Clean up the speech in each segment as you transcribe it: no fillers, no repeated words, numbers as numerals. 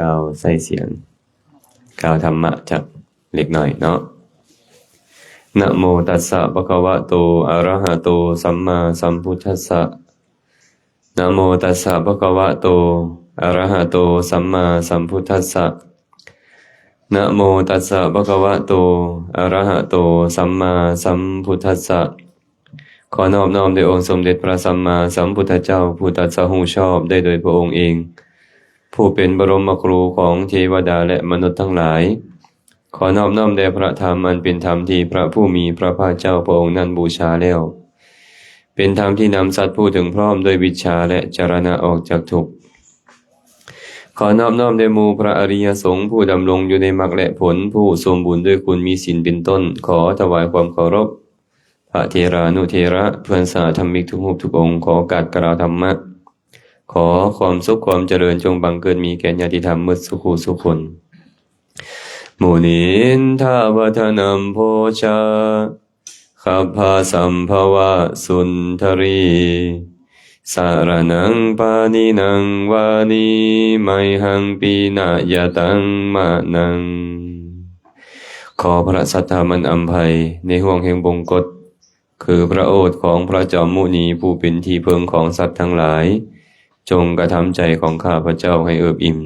กล่าวใส่เสียงกล่าวธรรมะจากเล็กหน่อยเนาะนะโมตัสสะภะคะวะโตอะระหะโตสัมมาสัมพุทธัสสะนะโมตัสสะภะคะวะโตอะระหะโตสัมมาสัมพุทธัสสะนะโมตัสสะภะคะวะโตอะระหะโตสัมมาสัมพุทธัสสะขอนอบน้อมแด่องค์สมเด็จพระสัมมาสัมพุทธเจ้าผู้ตรัสรู้ชอบได้โดยพระองค์เองผู้เป็นบรมครูของเทวดาและมนุษย์ทั้งหลายขอนอบน้อมแด่พระธรรมอันเป็นธรรมที่พระผู้มีพระภาคเจ้าพระองค์นั้นบูชาแล้วเป็นธรรมที่นำสัตว์ผู้ถึงพร้อมด้วยวิชชาและจรณะออกจากทุกข์ขอนอบน้อมแด่หมู่พระอริยสงฆ์ผู้ดำรงอยู่ในมรรคและผลผู้สมบูรณ์ด้วยคุณมีศีลเป็นต้นขอถวายความเคารพพระเถรานุเถระเพื่อนสาธรรมิกทุกรูปทุกองค์ขอโอกาสกล่าวธรรมะขอความสุขความเจริญจงบังเกิดมีแก่ญาติธรรมมุสุขุสุคนมุนินทาวทนัมโพชาขัพพาสัมภวะสุนทรีสารนังปานินังวานีไมหังปีนายตังมะนังขอพระสัทธามันอำไพในห่วงแห่งบงกฎคือพระโอษฐ์ของพระจอมมุนีผู้เป็นที่เพิงของสัตว์ทั้งหลายจงกระทำใจของข้าพเจ้าให้เอิบอิ่ม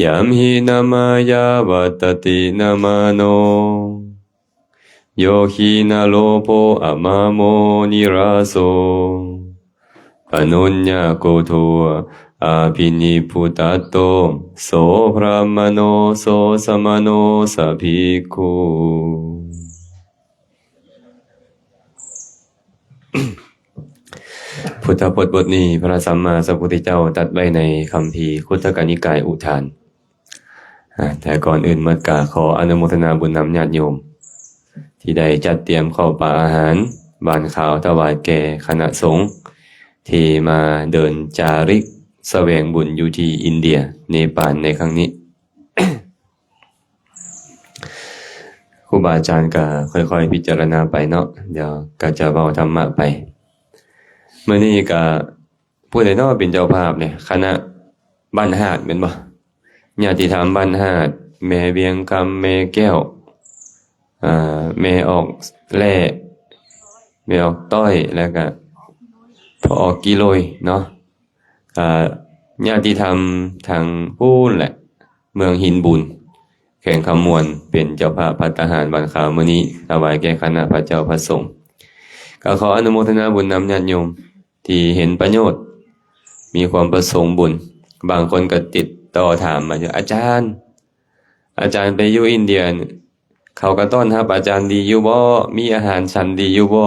ยามหินามายาวัตตินามาโนโยหินาโลโภอะมาโมนิราโสอนุญญาโกโทอาภินิพุตตโตโสพระมโนโสสมโนสัพพิกขุพุทธพจน์บทนี้พระสัมมาสัมพุทธเจ้าตรัสไว้ในคัมภีร์คุตตกนิกายอุทานแต่ก่อนอื่นมากราบขออนุโมทนาบุญนำญาติโยมที่ได้จัดเตรียมข้าวปลาอาหารบานข่าวถวายแก่คณะสงฆ์ที่มาเดินจาริกแสวงบุญอยู่ที่อินเดียเนปาลในครั้งนี้ ครูบาอาจารย์ก็ค่อยๆพิจารณาไปเนาะเดี๋ยวก็จะเว้าธรรมะไปเมื่อนี้ก็ผู้ใดเนาะเป็นเจ้าภาพเนี่ยคณะบ้านหาดแม่นบ่ญาติธรรมบ้านหาดแม่เวียงคำแม่แก้วแม่ออกแล่แม่ออกต้อยแล้วก็พอออกกิโลยเนาะญาติธรรมทางพูนแหละเมืองหินบุญแข่งคำมวลเป็นเจ้าภาพภัตตาหารวันข่าวมื้อนี้ถวายแก่คณะพระเจ้าพระสงฆ์ก็ขออนุโมทนาบุญนำญาติโยมที่เห็นประโยชน์มีความประสงค์บุญบางคนก็ติดต่อถามมาว่าอาจารย์ไปอยู่อินเดียเขาก็ต้อนรับอาจารย์ดีอยู่บ่มีอาหารชั้นดีอยู่บ่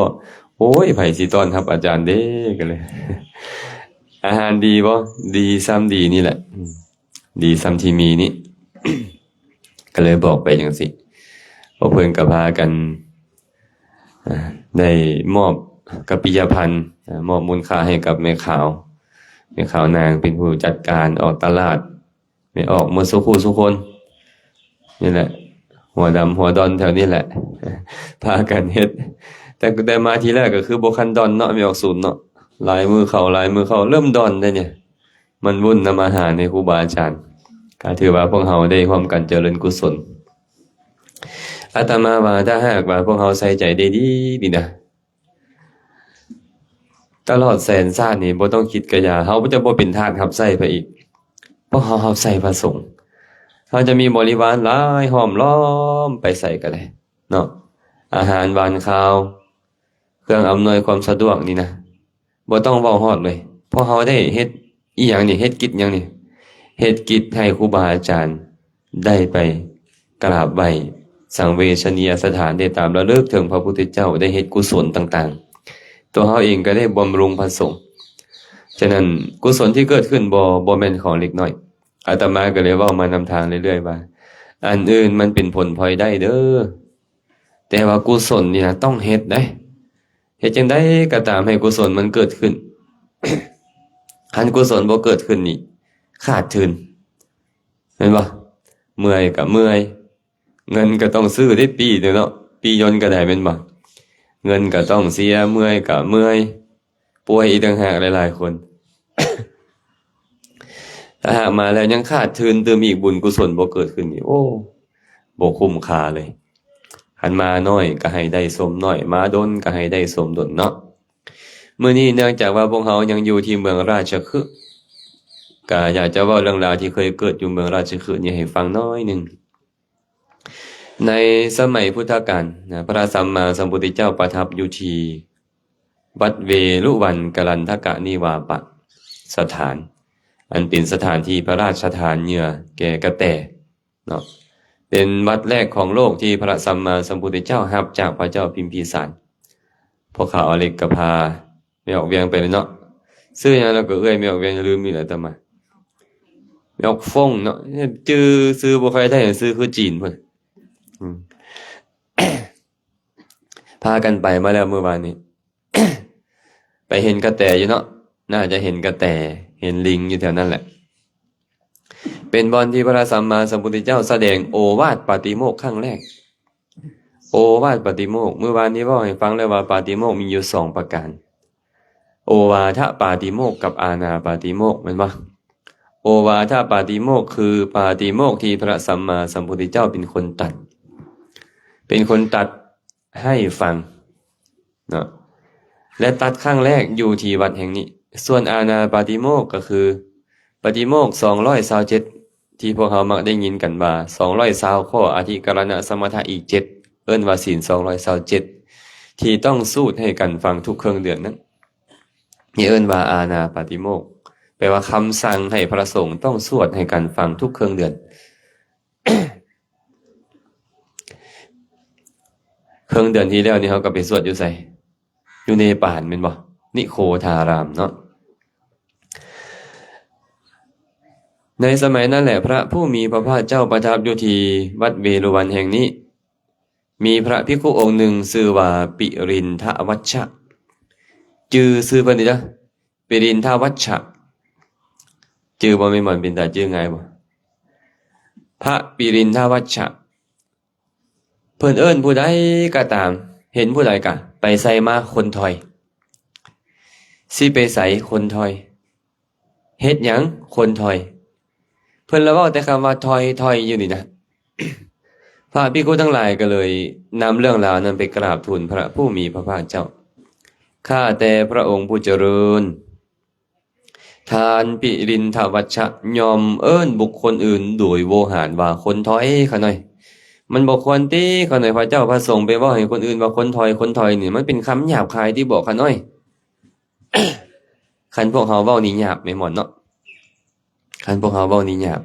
โอ้ยไผสิต้อนรับอาจารย์เด้กันเลย อาหารดีบ่ดีซ้ำดีนี่แหละดีซ้ำที่มีนี่ ก็เลยบอกไปจังซี่พวกเพิ่นก็พากันได้มอบกัปปิยพันธ์มอบมูลค่าให้กับแม่ขาวนางเป็นผู้จัดการออกตลาดไม่ออกหมดสุคนนี่แหละหัวดำหัวดอนแถวนี้แหละพากันเฮ็ดแต่มาทีแรกก็คือบ่คันดอนเนาะไม่ออกศูนย์เนาะลายมือเข้าเริ่มดอนได้เนี่ยมันวุ่นนำอาหารในครูบาอาจารย์ก็ถือว่าพวกเฮาได้ร่วมกันเจริญกุศลอาตมาว่าถ้าหากว่าพวกเฮาใส่ใจได้ดีนะตลอดแสนชาตินี่บ่ต้องคิดกะยาเฮาจะบ่เป็นทาสรับใช้ไปอีกเพราะเฮารับใช้พระสงฆ์เฮาจะมีบริวารหลายห้อมล้อมไปใส่ก็ได้เนาะอาหารหวานข้าวเครื่องอำนวยความสะดวกนี่นะบ่ต้องเว้าฮอดเลยเพราะเฮาได้เฮ็ดอีหยังนี่เฮ็ดกิจหยังนี่เฮ็ดกิจให้ครูบาอาจารย์ได้ไปกราบไหว้สังเวชนียสถานได้ตามระลึกถึงพระพุทธเจ้าได้เฮ็ดกุศลต่างๆตัวเฮาเองก็ได้บำรุงพระสงฆ์ฉะนั้นกุศลที่เกิดขึ้นบ่แม่นของเล็กน้อยอาตมาก็เลยเว้ามานำทางเรื่อยๆว่าอันอื่นมันเป็นผลพลอยได้เด้อแต่ว่ากุศลนี่นะต้องเฮ็ดได้เฮ็ดจังได๋ก็ตามให้กุศลมันเกิดขึ้น คันกุศลบ่เกิดขึ้นนี่ขาดทุนเห็นบ่เมื่อยก็เมื่อยเงินก็ต้องซื้อได้ปีเนาะปียนก็ได้แม่นบ่เงินก็ต้องเสียเมื่อยก็เมื่อยป่วยอีกต่างหากหลายๆคน ถ้าหากมาแล้วยังขาดทุนเติมอีกบุญกุศลบ่เกิดขึ้นนี่โอ้บ่คุ้มค่าเลยหันมาน้อยก็ให้ได้สมน้อยมาดนก็ให้ได้สมดนเนาะมื้อนี้เนื่องจากว่าพวกเฮายังอยู่ที่เมืองราชคฤห์ก็อยากจะเว้าเรื่องราวที่เคยเกิดอยู่เมืองราชคฤห์นี่ให้ฟังน้อยหนึงในสมัยพุทธกาลนะพระสัมมาสัมพุทธเจ้าประทับอยู่ที่วัดเวรุวันกลันทกนิวาปสถานอันเป็นสถานที่พระราชทานเหยื่อแก่กระแตเนาะเป็นวัดแรกของโลกที่พระสัมมาสัมพุทธเจ้ารับจากพระเจ้าพิมพิสารพวกเขาเอาเหล็กกระพาไม่ออกเวียงไปเลยเนาะซื้อหยังแล้วก็เอ้ยไม่ออกเวียงลืมอีกแล้วตะมาไม่ออกฟงเนาะจื้อซื้อบ่ค่อยได้ซื้อคือจีนเพิ่นพากันไปมาแล้วเมื่อวานนี้ ไปเห็นกระแตอยู่เนาะน่าจะเห็นกระแตเห็นลิงอยู่แถวนั้นแหละเป็นบอนที่พระสัมมาสัมพุทธเจ้าแสดงโอวาทปาติโมกข์ครั้งแรกโอวาทปาติโมกข์เมื่อวานนี้เว้าให้ฟังแล้วว่าปาติโมกข์มีอยู่2ประการโอวาทปาติโมกข์กับอานาปาติโมกข์แม่นบ่โอวาทปาติโมกข์คือปาติโมกข์ที่พระสัมมาสัมพุทธเจ้าเป็นคนตัดให้ฟังเนาะและตัดครั้งแรกอยู่ที่วัดแห่งนี้ส่วนอานาปาติโมกข์ก็คือปาติโมกข์227ที่พวกเรามักได้ยินกันว่า220ข้ออธิกรณะสมถะอีก7เอิ้นว่าศีล227ที่ต้องสูตรให้กันฟังทุกเครื่องเดือนนั้นนี่เอิ้นว่าอานาปาติโมกข์แปลว่าคำสั่งให้พระสงฆ์ต้องสวดให้กันฟังทุกเครื่องเดือน เครื่องเดือนที่แล้วนี่เขาก็ไปสวดอยู่ไสอยู่ในป่านแม่นบ่นิโคธารามเนาะในสมัยนั้นแหละพระผู้มีพระภาคเจ้าประทับอยู่ที่วัดเวรุวันแห่งนี้มีพระภิกขุองค์หนึ่งชื่อว่าปิรินทวัชชะชื่อเพิ่นนี่จ้ะปิรินทวัชชะชื่อบ่แม่นบ่เป็นตาชื่อไงบ่พระปิรินทวัชชะเพิ่นเอิ้นผู้ใดก็ตามเห็นผู้ใดก็ไปใส่มาคนถอยสิไปใส่คนถอยเฮ็ดหยังคนถอยเพิ่นละเว้าแต่คำว่าถอยอยู่นี่นะ พระภิกขุทั้งหลายก็เลยนำเรื่องราวนั้นไปกราบทูลพระผู้มีพระภาคเจ้าข้าแต่พระองค์ผู้เจริญทานปิรินทวัชชะยอมเอิ้นบุคคลอื่นโดยโวหารว่าคนถอยข้าหน่อยมันบ่ควรติข้าหน่อยพระเจ้าพระสงฆ์ไปเว้าให้คนอื่นว่าคนถอยนี่มันเป็นคำหยาบคายที่บอกข้าหน่อย คันพวกเฮาเว้านี่หยาบแม่นบ่เนาะคันพวกเฮาเว้านี่หยาบ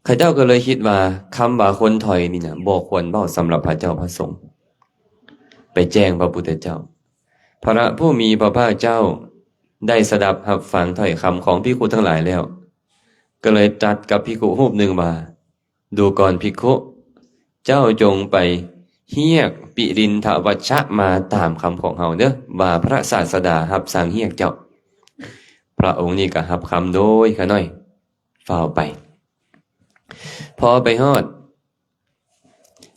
ข้าเจ้าก็เลยคิดว่าคำว่าคนถอยนี่น่ะบ่ควรเว้าสำหรับพระเจ้าพระสงฆ์ไปแจ้งพระพุทธเจ้าพระผู้มีพระภาคเจ้าได้สดับรับฟังถ้อยคำของภิกขุทั้งหลายแล้วก็เลยตรัสกับภิกขุรูปหนึ่งว่าดูก่อนภิกขุเจ้าจงไปเฮียกปิรินทวัชชะมาตามคำของเฮาเด้อว่าพระศาสดารับสั่งเฮียกเจ้าพระองค์นี้ก็รับคำโดยข้าน้อยฝ้าวไปพอไปฮอด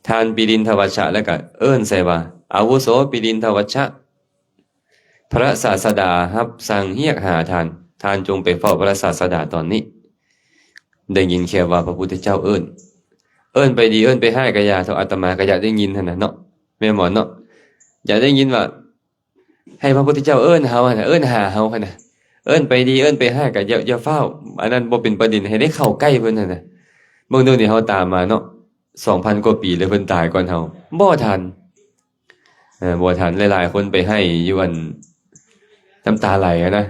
ทานปิรินทวัชชะแล้วก็เอิ้นใส่ว่าอาวุโสปิรินทวัชชะพระศาสดารับสั่งเฮียกหาทานจงไปเฝ้าพระศาสดาตอนนี้ได้ยินแค่ว่าพระพุทธเจ้าเอิ้นไปดีเอิ้นไปให้ก็อย่าเท่าอาตมาก็อยากได้ยินหั่นน่ะเนาะแม่หมอเนาะอยากได้ยินว่าให้พระพุทธเจ้าเอิ้นเฮาหั่นน่ะเอิ้นหาเฮาหั่นน่ะเอิ้นไปดีเอิ้นไปให้ก็อย่าเฝ้าอันนั้นบ่เป็นประเด็นให้ได้เข้าใกล้เพิ่นหั่นน่ะเบิ่งดูนี่เฮาตามมาเนาะ 2,000 กว่าปีแล้วเพิ่นตายก่อนเฮาบ่ทันบ่ทันหลายๆคนไปให้อยู่อันน้ำตาไหลอะนะ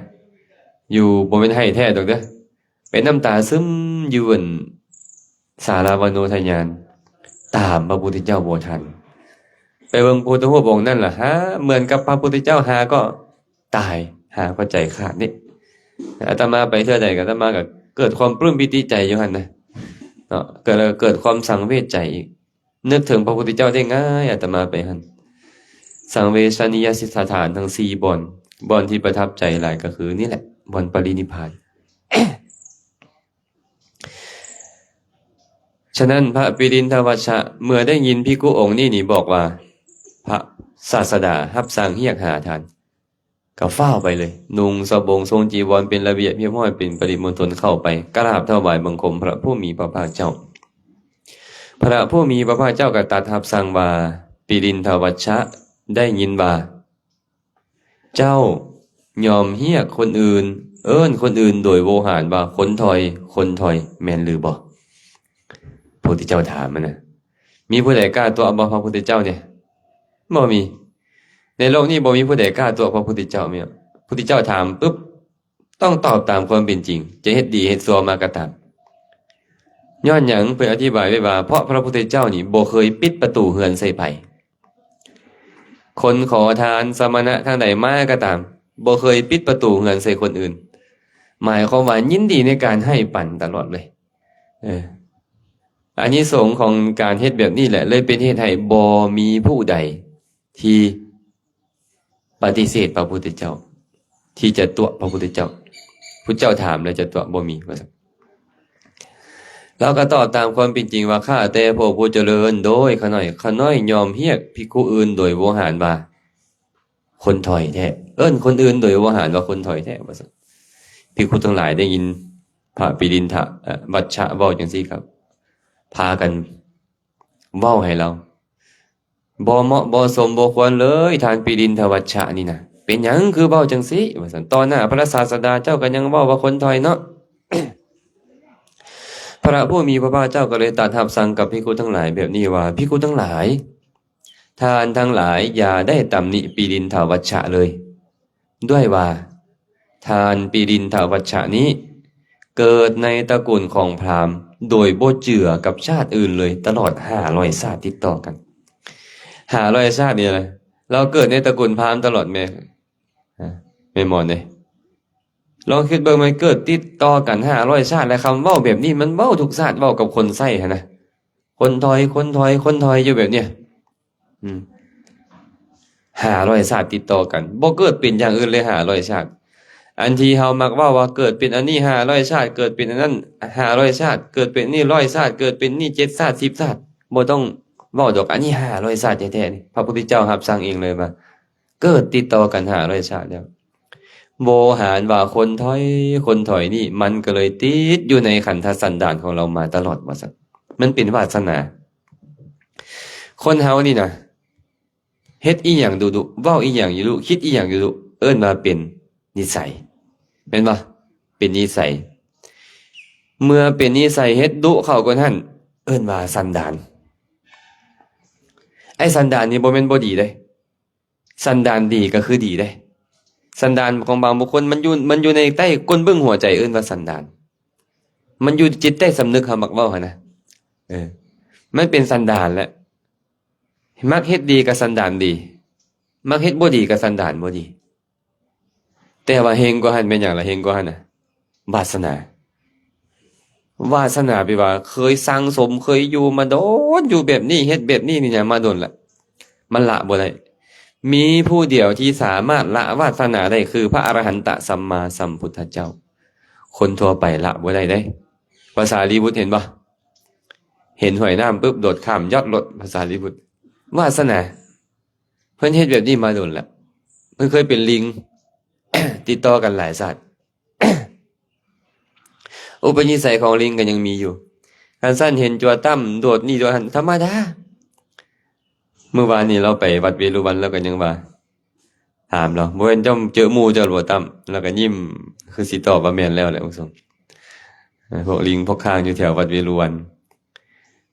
อยู่บ่แม่นให้แท้ดอกเด้อเป็นน้ำตาซึมอยู่อันสาราวโนทยานตามพระพุทธเจ้าบ่ทันไปเบิ่งพุทธรูปองค์นั่นล่ะฮะเหมือนกับพระพุทธเจ้าหาก็ตายหาก็ใจขาดนี่อาตมาไปเทื่อใดก็อาตมาก็เกิดความปลื้มปิติใจอยู่หั่นน่ะเนาะเกิดความสังเวชใจอีกนึกถึงพระพุทธเจ้าได้ง่ายอาตมาไปหั่นสังเวชนียสถานทั้ง4บ่อนที่ประทับใจหลายก็คือนี่แหละบ่อนปรินิพพาน ฉะนั้นพระปิรินทวัชชะเมื่อได้ยินภิกขุองค์นี้บอกว่าพระศาสดารับสั่งเฮียกหาทาน ก็เฝ้าไปเลยนุ่งสบงทรงจีวรเป็นระเบียบเรียบร้อยเป็นปริมณฑลเข้าไปกราบถวายบังคมพระผู้มีพระภาคเจ้าพระผู้มีพระภาคเจ้าก็ตรัสรับสั่งว่าปิรินทวัชชะได้ยินว่าเจ้ายอมเฮียกคนอื่นเอิ้นคนอื่นโดยโวหารว่าคนถอยแม่นหรือบ่พระพุทธเจ้าถามมันนะมีผู้ใดกล้าตัวบ่พระพุทธเจ้าเนี่ยบ่มีในโลกนี้บ่มีผู้ใดกล้าตัวพระพุทธเจ้ามีพระพุทธเจ้าถามปุ๊บต้องตอบตามความเป็นจริงจะเฮ็ดดีเฮ็ดชั่วมาก็ตามย้อนหยังเพิ่นอธิบายไว้ว่าเพราะพระพุทธเจ้านี่บ่เคยปิดประตูเฮือนใส่ไผคนขอทานสมณะทางใดมาก็ตามบ่เคยปิดประตูเฮือนใส่คนอื่นหมายความว่ายินดีในการให้ปันตลอดเลยอานิสงส์ของการเฮ็ดแบบนี้แหละเลยเป็นเหตุให้บ่มีผู้ใดที่ปฏิเสธพระพุทธเจ้าที่จะตัวพระพุทธเจ้าพุทธเจ้าถามแล้วจะตัวบ่มีว่าซั่นเราก็ตอบตามความเป็นจริงว่าข้าแต่พระผู้เจริญโดยขน้อยยอมเฮียกภิกขุอื่นโดยโวหารว่าคนถอยแท้เอิ้นคนอื่นโดยโวหารว่าคนถอยแท้ว่าซั่นภิกขุทั้งหลายได้ยินพระปิรินทวัชชะเว้าจังซี่ครับพากันเว้าให้เราบ่เหมาะบ่สมบ่ควรเลยทานปิรินทวัชชะนี่นะเป็นหยังคือเว้าจังซี่ว่าซั่นตอนหน้าพระศาสดาเจ้าก็ยังเว้าว่าคนถอยเนาะ พระผู้มีพระภาคเจ้าก็เลยตรัสสั่งกับภิกขุทั้งหลายแบบนี้ว่าภิกขุทั้งหลายทานทั้งหลายอย่าได้ตำหนิปิรินทวัชชะเลยด้วยว่าทานปิรินทวัชชะนี้เกิดในตระกูลของพราหมณ์โดยบ่เจือกับชาติอื่นเลยตลอด500ชาติติดต่อกัน500ชาตินี่แหละเราเกิดในตระกูลพราหมณ์ตลอดแม่ไม่หมดเลยลองคิดเบิ่งมันเกิดติดต่อกัน500ชาติและคำเว้าแบบนี้มันเว้าทุกชาติเว้ากับคนไส้หั่นนะคนถอยอยู่แบบเนี้ย500ชาติติดต่อกันบ่เกิดเป็นอย่างอื่นเลย500ชาติอันที่เฮามักว่าเกิดเป็นอันนี้500ชาติเกิดเป็นอันนั้น500ชาติเกิดเป็นนี่100ชาติเกิดเป็นนี่7ชาติ10ชาติบ่ต้องเว้าดอกอันนี้500ชาติแท้ๆนี่พระพุทธเจ้ารับสั่งเองเลยว่าเกิดติดต่อกัน500ชาติแล้วโวหารว่าคนถอยนี่มันก็เลยติดอยู่ในขันธสันดานของเรามาตลอดว่าซั่นมันเป็นวาสนาคนเฮานี่นะเฮ็ดอีหยังดุๆเว้าอีหยังอยู่ดุคิดอีหยังอยู่ดุเอิ้นมาเป็นนิสัยแม่นบ่เป็นนิสัยเมื่อเป็นนิสัยเฮ็ดดุเข้าก็นั่นเอิ้นว่าสันดานไอ้สันดานนี่บ่แม่นบ่ดีเด้สันดานดีก็คือดีเด้สันดานของบางบุคคลมันอยู่ในใต้ก้นบึ้งหัวใจเอิ้นว่าสันดานมันอยู่จิตใต้สำนึกเฮามักเว้าหั่นนะมันเป็นสันดานแหละมักเฮ็ดดีก็สันดานดีมักเฮ็ดบ่ดีก็สันดานบ่ดีแต่ว่าเฮงกว่าหั่นเป็นหยังล่ะเฮงกว่าหั่นน่ะวาสนาวาสนาแปลว่าเคยสั่งสมเคยอยู่มาโดนอยู่แบบนี้เฮ็ดแบบนี้นี่หยังมาโดนละมันละบ่ได้มีผู้เดียวที่สามารถละวาสนาได้คือพระอรหันตสัมมาสัมพุทธเจ้าคนทั่วไปละบ่ได้เด้ภาษาลีบุตรเห็นบ่เห็นห้วยน้ำปุ๊บโดดข้ามยอดรถภาษาลีบุตรวาสนาเพิ่นเฮ็ดแบบนี้มาโดนละเพิ่นเคยเป็นลิง ติดต่อกันหลายชาติอุปนิสัยของลิงก็ยังมีอยู่การสั้นเห็นจัวตั้มโดดนี่โดดหันธรรมดาเมื่อวานนี้เราไปวัดเวรุวันแล้วก็ยังว่าถามเราบ่แม่นเจ้าเจอหมู่เจ้าบ่ตั้มแล้วก็ยิ้มคือสิตอบว่าแม่นแล้วแหละผู้ชมพวกลิงพวกข้างอยู่แถววัดเวรุวัน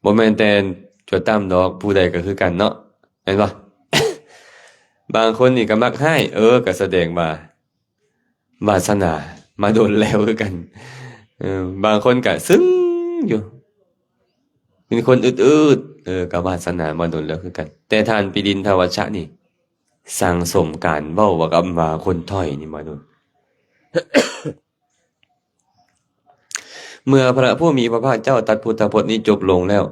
บ่แม่นแต่จัวตั้มดอกผู้ใดก็คือกันเนาะเห็นบ่ บางคนนี่ก็มักให้ก็แสดงว่าวาสนามาโดนแล้วคือกันบางคนก็ซึ้งอยู่เป็นคนอืดๆก็วาสนามาโดนแล้วคือกันแต่ท่านปิรินทวัชชะนี่สั่งสมการเว้าว่ากับว่าคนถอยนี่มาโดน เมื่อพระผู้มีพระภาคเจ้าตรัสพุทธพจน์นี้จบลงแล้ว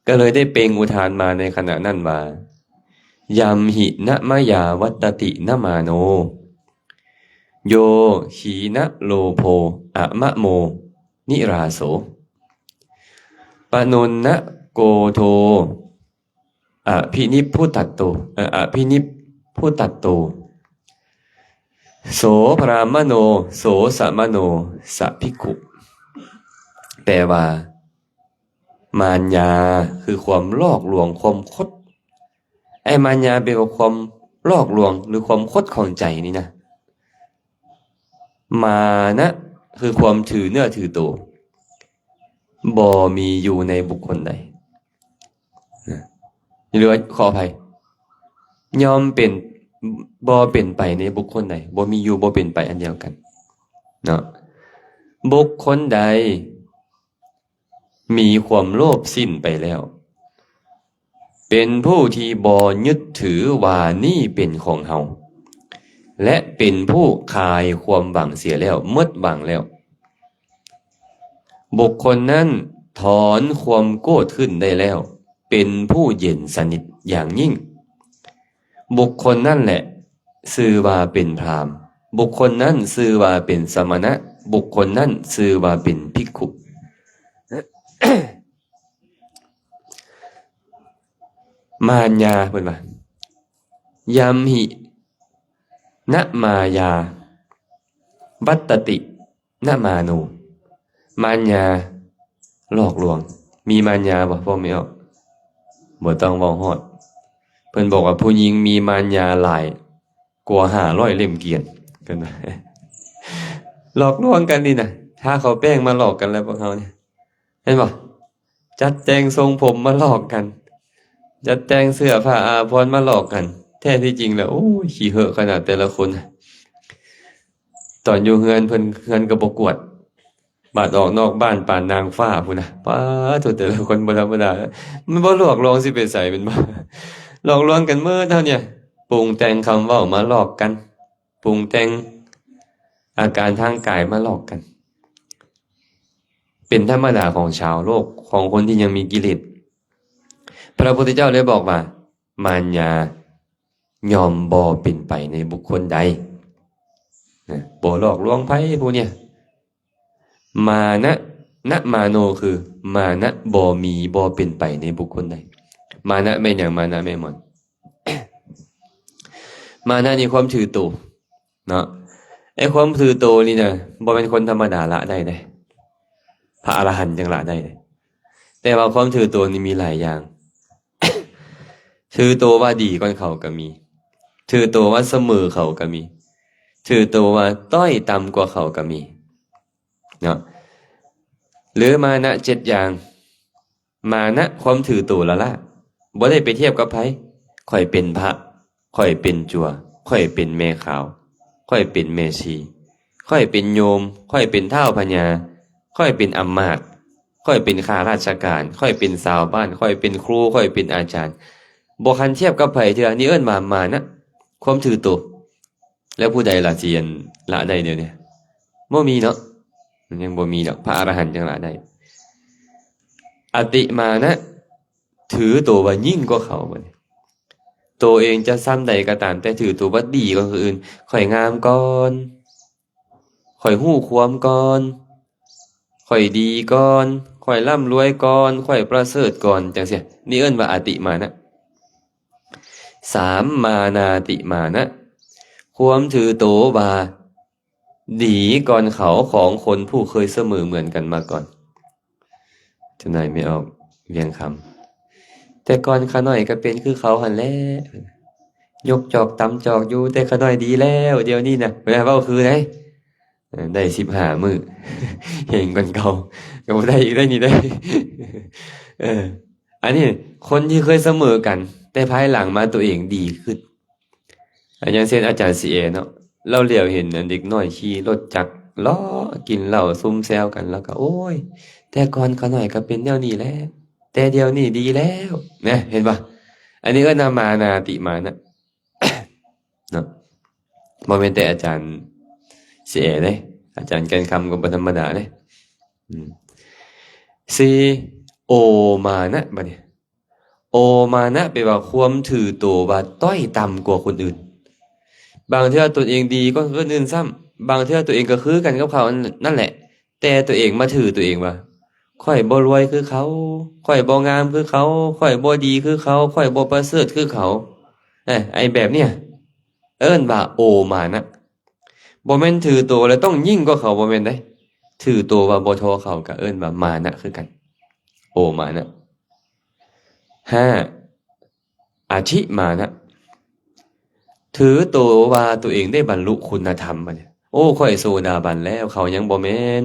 ก็เลยได้เปล่งอุทานมาในขณะนั้นว่ายัมหินะมะยาวัตตินะมาโนโยขีนะโลโภอะมะโมนิราโสปนนนะโกโทอภินิพพุตัตโตอภินิพพุตัตโต โสพรามโนโสสมโนสะภิกขุแปลว่ามารยาคือความลอกลวงความคดไอ้มารยาเป็นความลอกลวงหรือความคดของใจนี่นะมานะคือความถือเนื้อถือตัวบ่มีอยู่ในบุคคลใดหรือขออภัยยอมเป็นบ่เป็นไปในบุคคลใดบ่มีอยู่บ่เป็นไปอันเดียวกันเนาะบุคคลใดมีความโลภสิ้นไปแล้วเป็นผู้ที่บ่ยึดถือว่านี่เป็นของเฮาและเป็นผู้คลายความหวังเสียแล้วหมดหวังแล้วบุคคลนั้นถอนความโกรธขึ้นได้แล้วเป็นผู้เย็นสนิทอย่างยิ่งบุคคลนั่นแหละชื่อว่าเป็นพราหมณ์บุคคลนั้นชื่อว่าเป็นสมณะบุคคลนั้นชื่อว่าเป็นภิกขุ มารยาเพิ่นว่ายัมหินะมายาวัตตตินะมาโนมารยาหลอกลวงมีมารยาบ่พ่อไม่ออกบ่ต้องเว้าฮอดเพิ่นบอกว่าผู้หญิงมีมารยาหลายกว่า500เล่มเกวียนกันนะหลอกลวงกันนี่นะถ้าเขาแป้งมาหลอกกันแล้วพวกเขาเนี่ยเห็นบ่จัดแจงทรงผมมาหลอกกันจัดแต่งเสื้อผ้าอาภรณ์มาหลอกกันแท้ที่จริงแล้วโอ้ยขี้เหอะขนาดแต่ละคนตอนอยู่เฮือนเพิ่นเฮือนก็บ่กวดบาดออกนอกบ้านปานนางฟ้าพุ่นน่ะป๊าดแต่ละคนบ่ธรรมดามันบ่หลอกลวงสิไปไสเป็นบ่หลอกลวงกันเมื่อเท่าเนี่ยปรุงแต่งคำเว้ามาหลอกกันปรุงแต่งอาการทางกายมาหลอกกันเป็นธรรมดาของชาวโลกของคนที่ยังมีกิเลสพระพุทธเจ้าเลยบอกว่ามารยายอมบ่เป็นไปในบุคคลใดบ่หลอกลวงไผผู้เนี่ยมานะนะมาโนคือมานะบ่มีบ่เป็นไปในบุคคลใดมานะแม่นหยังมานะแม่มอน มานะนี่ความถือตัวเนาะไอ้ความถือตัวนี่นะบ่เป็นคนธรรมดาละได้เด้พระอรหันต์จังละได้เด้แต่ว่าความถือตัวนี่มีหลายอย่างถือตัวว่าดีก่อนเขาก็มีถือตัวว่าเสมอเขาก็มีถือตัวว่าต้อยต่ำกว่าเขาก็มีเนาะหรือมานะ7อย่างมานะความถือตัวละบ่ได้ไปเทียบกับไผข่อยเป็นพระข่อยเป็นจัวข่อยเป็นแม่ขาวข่อยเป็นแม่ชีข่อยเป็นโยมข่อยเป็นเฒ่าพญาข่อยเป็นอำมาตย์ข่อยเป็นข้าราชการข่อยเป็นชาวบ้านข่อยเป็นครูข่อยเป็นอาจารย์บ่คันเทียบกับไผเทื่อนี่เอิ้นว่ามานะความถือตัวแล้วผู้ใดล่ะสิละได้เดี๋ยวนี้บ่มีเนาะมันยังบ่มีดอกพระอรหันต์จังละได้อติมานะถือตัวว่ายิ่งกว่าเขาบัดนี้ตัวเองจะซ้ำใดก็ตามแต่ถือตัวว่าดีกว่าคนอื่นข่อยงามก่อนข่อยฮู้ความก่อนข่อยดีก่อนข่อยร่ำรวยก่อนข่อยประเสริฐก่อนจังซี่นี่เอิ้นว่าอติมานะ3มานาติมานะความถือตัวว่าดีก่อนเขาของคนผู้เคยเสมอเหมือนกันมาก่อนจะไหนไม่ออกเรียงคำแต่ก่อนขาน้อยก็เป็นคือเขาหั่นแหละยกจอกตำจอกอยู่แต่ขาน้อยดีแล้วเดี๋ยวนี้น่ะเวลาเว้าคือได้15มื้อ เห็นก่อนเก่าก็บ่ได้อีกได้นี่ได้ อันนี้คนที่เคยเสมอกันแต่ภายหลังมาตัวเองดีขึ้นอย่างเช่นอาจารย์ CA เนาะเราเหลียวเห็นเด็กน้อยขี่รถจักรล้อกินเหล้าซุมแซวกันแล้วก็โอ้ยแต่ก่อนเขาน้อยก็เป็นแนวนี้แหละแต่เดี๋ยวนี้ดีแล้วนะเห็นป่ะอันนี้ก็นามานาติมานะ เนาะบ่แม่นแต่อาจารย์ CA เด้อาจารย์แก่นคำก็บ่ธรรมดาเด้4โอมานะบัดนี้โอมานะแปลว่าความถือตัวว่าต้อยต่ำกว่าคนอื่นบางเทื่อตัวเองดีก็คนอื่นซ้ำบางเทื่อตัวเองก็คือกันกับเขานั่นแหละแต่ตัวเองมาถือตัวเองว่าข่อยบ่รวยคือเขาข่อยบ่งามคือเขาข่อยบ่ดีคือเขาข่อยบ่ประเสริฐคือเขาไอ้แบบเนี้ยเอิ้นว่าโอมานะ บ่แม่นถือตัวแล้วต้องยิ่งกว่าเขาบ่แม่นได้ถือตัวว่าบ่ทอเขาก็เอิ้นว่ามานะคือกันโอมานะ5อธิมานะถือตัวว่าตัวเองได้บรรลุคุณธรรมบัดนี้โอ้ข่อยโสดาบันแล้วเขายังบ่แม่น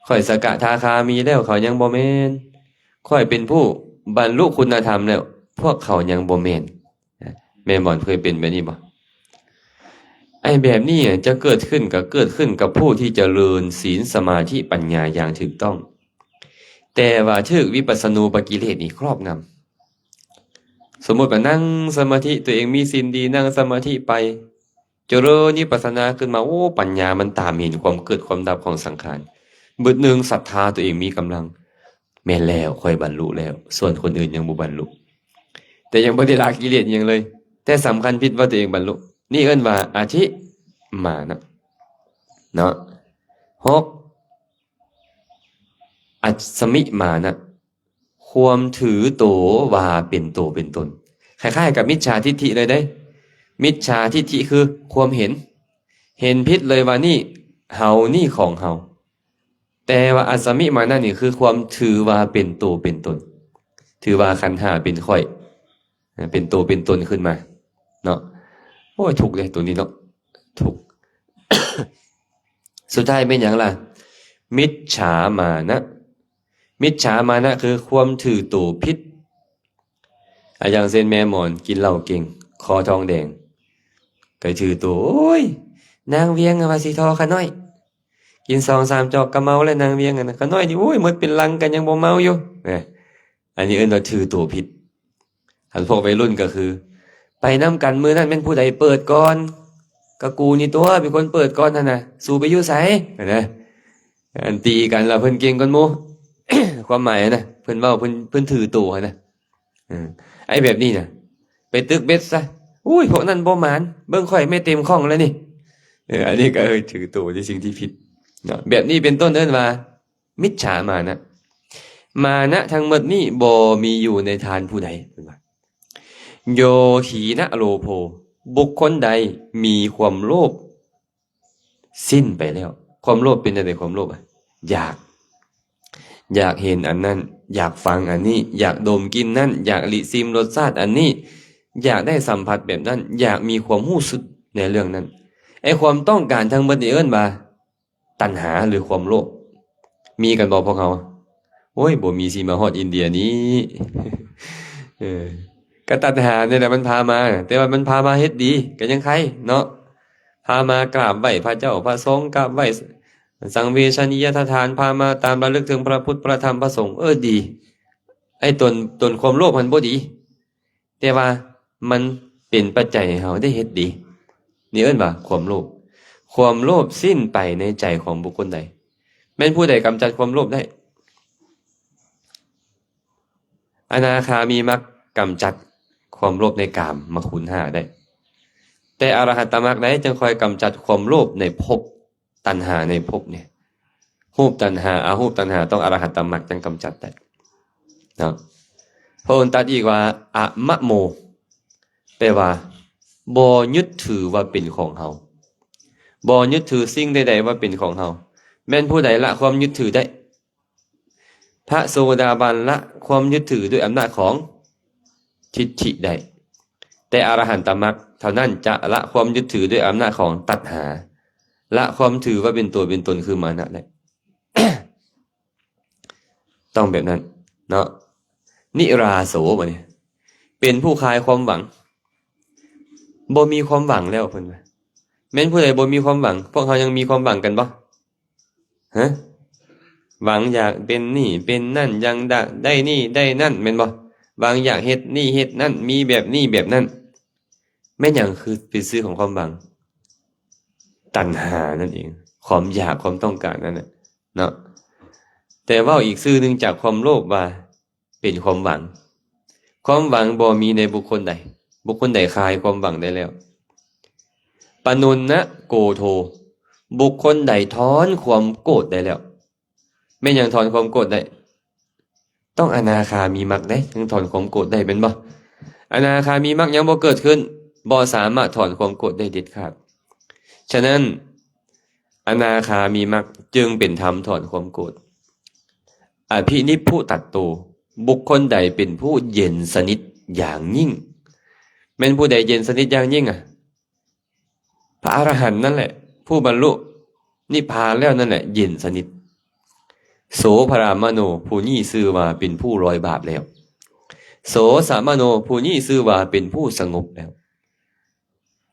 ข่อยสกทาคามีแล้วเขายังบ่แม่นข่อยเป็นผู้บรรลุคุณธรรมแล้วพวกเขายังบ่แม่นแม่นบ่เคยเป็นแบบนี้บ่ไอ้แบบนี้จะเกิดขึ้นกับผู้ที่เจริญศีลสมาธิปัญญาอย่างถูกต้องแต่ว่าถึกวิปัสสนูปกิเลสนี่ครอบงำสมมติว่านั่งสมาธิตัวเองมีศีลดีนั่งสมาธิไปเจริญวิปัสสนาขึ้นมาโอ้ปัญญามันตามเห็นความเกิดความดับของสังขารบึดหนึ่งศรัทธาตัวเองมีกำลังแม่นแล้วค่อยบรรลุแล้วส่วนคนอื่นยังบ่บรรลุแต่ยังบ่ได้ละกิเลสยังเลยแต่สำคัญผิดว่าตัวเองบรรลุนี่เอิ้นว่าอธิมานะเนาะ6อัศมิมานะความถือโตว่าเป็นโตเป็นตนคล้ายๆกับมิจฉาทิฏฐิเลยได้มิจฉาทิฏฐิคือความเห็นผิดเลยว่านี่เฮานี่ของเฮาแต่ว่าอัศมิมานะนี่คือความถือว่าเป็นโตเป็นตนถือว่าขันธ์ห้าเป็นข่อยเป็นโตเป็นตนขึ้นมาเนาะโอ้ยถูกเลยตัวนี้เนาะถูก สุดท้ายเป็นอย่างล่ะมิจฉามานะมิจฉามานะคือความถือตัวผิดอย่างเช่นแม่หมอนกินเหล้าเก่งคอทองแดงก็ถือตัวโอ้ยนางเวียงว่าสิทอขะน้อยกิน2-3 จอกก็เมาแล้วนางเวียงน่ะขะน้อยนี่โอ้ยหมดเป็นลังกันยังบ่เมาอยู่อันนี้เอิ้นว่าถือตัวผิดอันพวกวัยรุ่นก็คือไปนำกันมื้อนั้นแม่นผู้ใดเปิดก่อนก็กูนี่ตัวเป็นคนเปิดก่อนนั่นน่ะสู้ไปอยู่ไสนะอันตีกันล่ะเพิ่นเก่งกว่าหมู่ ความหมายนะเพิ่นเว้าเพิ่นถือตัวนะไอ้แบบนี้น่ะไปตึกเบ็ดซะอุ้ยพวกนั้นบ่หมานเบิ่งข่อยไม่เต็มข้องแล้วนี่อันนี้ก็ถือตัวในสิ่งที่ผิดเนาะแบบนี้เป็นต้นเอิ้นว่ามิจฉามานะมานะทั้งหมดนี้บ่มีอยู่ในทานผู้ใดเพิ่นว่าโยถีนะโลโภบุคคลใดมีความโลภสิ้นไปแล้วความโลภเป็นอะไรความโลภอยากเห็นอันนั้นอยากฟังอันนี้อยากดมกินนั่นอยากลิ้มชิมรสชาติอันนี้อยากได้สัมผัสแบบนั้นอยากมีความรู้สึกในเรื่องนั้นไอ้ความต้องการทั้งหมดนี้เอิ้นว่าตัณหาหรือความโลภมีกันบ่พวกเขาโอ้ยบ่มีสิมาฮอดอินเดียนี้ ก็ตัณหาเนี่ยแหละมันพามาแต่ว่ามันพามาเฮ็ดดีก็ยังใครเนาะพามากราบไหว้พระเจ้าพระสงฆ์กราบไหว้สังเวชนียสถานพามาตามระลึกถึงพระพุทธพระธรรมพระสงฆ์ดีไอ้ตนความโลภมันบ่ดีแต่ว่ามันเป็นปัจจัยให้เฮาได้เฮ็ดดีนี่เอิ้นว่าความโลภสิ้นไปในใจของบุคคลใดแม้นผู้ใดกำจัดความโลภได้อนาคามีมรรคกำจัดความโลภในกามมรรคคุณ5ได้แต่อรหัตตมรรคได้จึงคอยกำจัดความโลภในภพตัณหาในภพเนี่ยรูปตัณหาอารูปตัณหาต้องอรหัตตมรรคจึงกำจัดได้เนาะพระองค์ตรัสอีกว่าอะมะโมแปลว่าบ่ยึดถือว่าเป็นของเฮาบ่ยึดถือสิ่งใดๆว่าเป็นของเฮาแม้นผู้ใดละความยึดถือได้พระโสดาบันละความยึดถือด้วยอำนาจของทิฏฐิได้แต่อรหันตมรรคเท่านั้นจะละความยึดถือด้วยอำนาจของตัณหาละความถือว่าเป็นตัวเป็นตนคือมานะได้ ต้องแบบนั้นเนาะนิราโสบ่เนี่ยเป็นผู้คลายความหวังบ่มีความหวังแล้วเพิ่นว่าแม้นผู้ใดบ่มีความหวังพวกเขายังมีความหวังกันบ่ฮะหวังอยากเป็นนี่เป็นนั่นยังได้นี่ได้นั่นแม่นบ่หวังอยากเฮ็ดนี่เฮ็ดนั่นมีแบบนี้แบบนั้นแม่นหยังคือเป็นชื่อของความหวังตัณหานั่นเองความอยากความต้องการนั่นน่ะเนาะแต่ว่าอีกชื่อนึงจากความโลภว่าเป็นความหวังบ่มีในบุคคลใดคลายความหวังได้แล้วปนุนนะโกโทบุคคลใดถอนความโกรธได้แล้วแม่นหยังถอนความโกรธได้ต้องอนาคามีมรรคได้ถึงถอนความโกรธได้เป็นบ่อนาคามีมรรคยังบ่เกิดขึ้นบ่สามารถถอนความโกรธได้เด็ดขาดฉะนั้น อนาคามีมรรคจึงเป็นธรรมถอนความโกรธอภินิพพุตัตโตบุคคลใดเป็นผู้เย็นสนิทอย่างยิ่งแม้นผู้ใดเย็นสนิทอย่างยิ่งพระอรหันต์นั่นแหละผู้บรรลุนิพพานแล้วนั่นแหละเย็นสนิทโสภรามโนผู้นี้ชื่อว่าเป็นผู้ลอยบาปแล้วโสสามโนผู้นี้ชื่อว่าเป็นผู้สงบแล้ว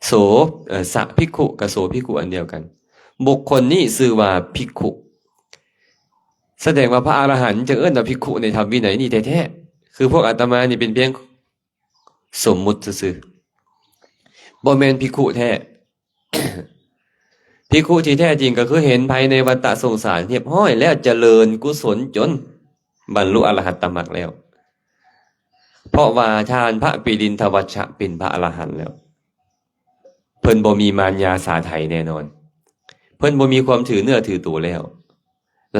โสสะภิกขุกับโสภิกขุอันเดียวกันบุคคลนี้ชื่อว่าภิกขุแสดงว่าพระอรหันต์จะเอิ้นว่าภิกขุในธรรมวินัยนี่แท้ๆคือพวกอาตมานี่เป็นเพียงสมมุติซื่อๆบ่แม่นภิกขุแท้ ภิกขุที่แท้จริงก็คือเห็นภายในวัฏสงสารเรียบร้อยแล้วเจริญกุศลจนบรรลุอรหัตตมรรคแล้วเพราะว่าทานพระปิรินทวัชชะเป็นพระอรหันต์แล้วเพิ่นบ่มีมารยาสาไถแน่นอนเพิ่นบ่มีความถือเนื้อถือตัวแล้ว